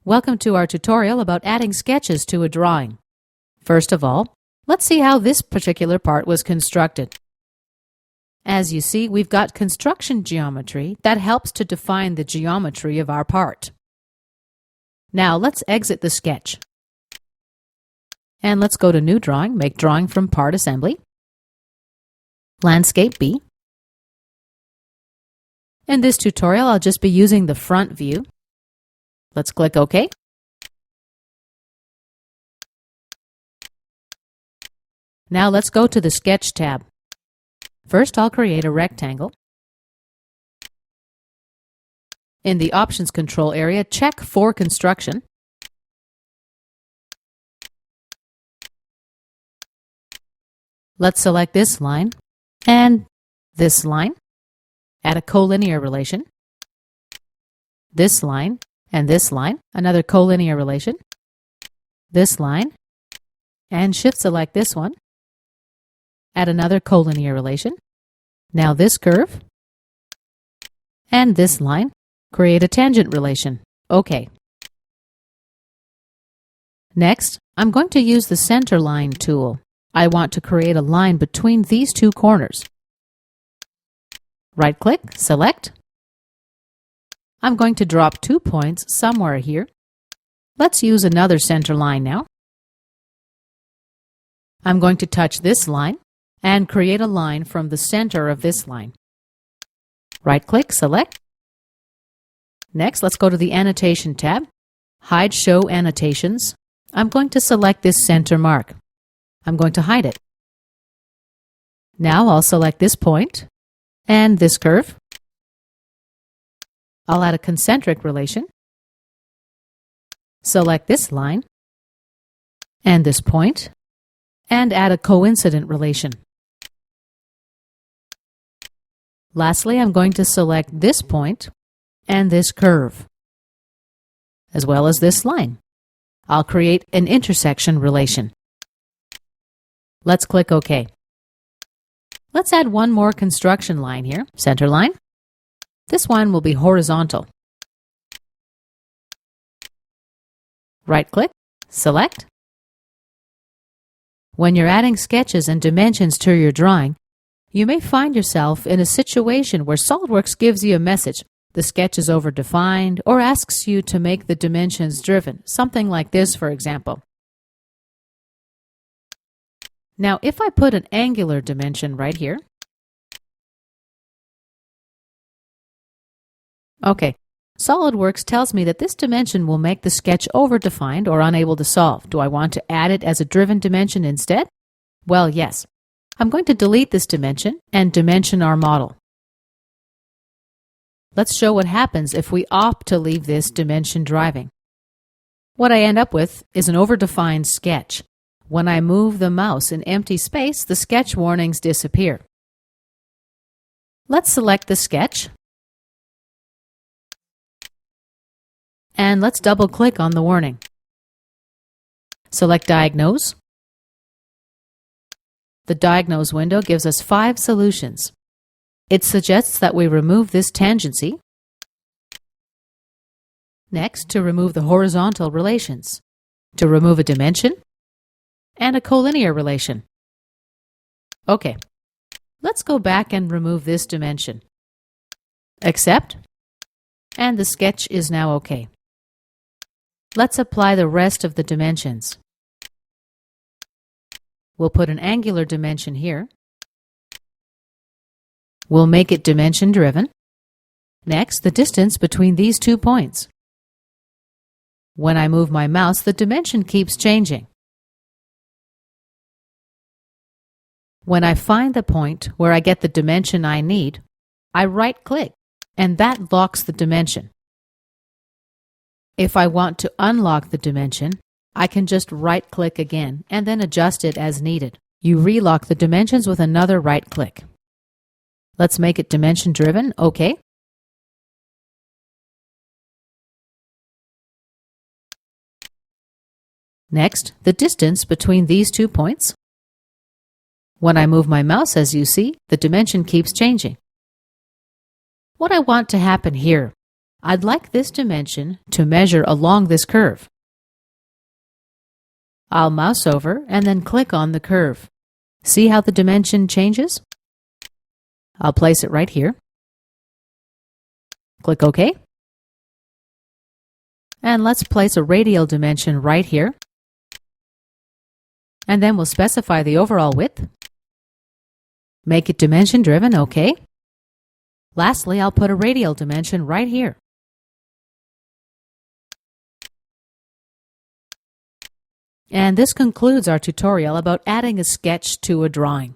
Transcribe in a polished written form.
Welcome to our tutorial about adding sketches to a drawing. First of all, let's see how this particular part was constructed. As you see, we've got construction geometry that helps to define the geometry of our part. Now let's exit the sketch. And let's go to New Drawing, make Drawing from Part Assembly. Landscape B. In this tutorial, I'll just be using the front view. Let's click OK. Now let's go to the Sketch tab. First, I'll create a rectangle. In the Options control area, check for construction. Let's select this line and this line. Add a collinear relation. This line and this line, another collinear relation. This line, and shift select this one. Add another collinear relation. Now this curve and this line, create a tangent relation. OK. Next, I'm going to use the center line tool. I want to create a line between these two corners. Right-click, select. I'm going to drop 2 points somewhere here. Let's use another center line now. I'm going to touch this line and create a line from the center of this line. Right-click, select. Next, let's go to the Annotation tab. Hide Show Annotations. I'm going to select this center mark. I'm going to hide it. Now I'll select this point and this curve. I'll add a concentric relation. Select this line and this point and add a coincident relation. Lastly, I'm going to select this point and this curve, as well as this line. I'll create an intersection relation. Let's click OK. Let's add one more construction line here, center line. This one will be horizontal. Right-click, select. When you're adding sketches and dimensions to your drawing, you may find yourself in a situation where SolidWorks gives you a message. The sketch is overdefined, or asks you to make the dimensions driven, something like this, for example. Now, if I put an angular dimension right here, okay, SolidWorks tells me that this dimension will make the sketch overdefined or unable to solve. Do I want to add it as a driven dimension instead? Well, yes. I'm going to delete this dimension and dimension our model. Let's show what happens if we opt to leave this dimension driving. What I end up with is an overdefined sketch. When I move the mouse in empty space, the sketch warnings disappear. Let's select the sketch. And let's double-click on the warning. Select Diagnose. The Diagnose window gives us 5 solutions. It suggests that we remove this tangency. Next, to remove the horizontal relations. To remove a dimension and a collinear relation. OK. Let's go back and remove this dimension. Accept. And the sketch is now OK. Let's apply the rest of the dimensions. We'll put an angular dimension here. We'll make it dimension driven. Next, the distance between these 2 points. When I move my mouse, the dimension keeps changing. When I find the point where I get the dimension I need, I right-click, and that locks the dimension. If I want to unlock the dimension, I can just right-click again and then adjust it as needed. You relock the dimensions with another right-click. Let's make it dimension-driven. OK. Next, the distance between these 2 points. When I move my mouse, as you see, the dimension keeps changing. What I want to happen here, I'd like this dimension to measure along this curve. I'll mouse over and then click on the curve. See how the dimension changes? I'll place it right here. Click OK. And let's place a radial dimension right here. And then we'll specify the overall width. Make it dimension driven, OK. Lastly, I'll put a radial dimension right here. And this concludes our tutorial about adding a sketch to a drawing.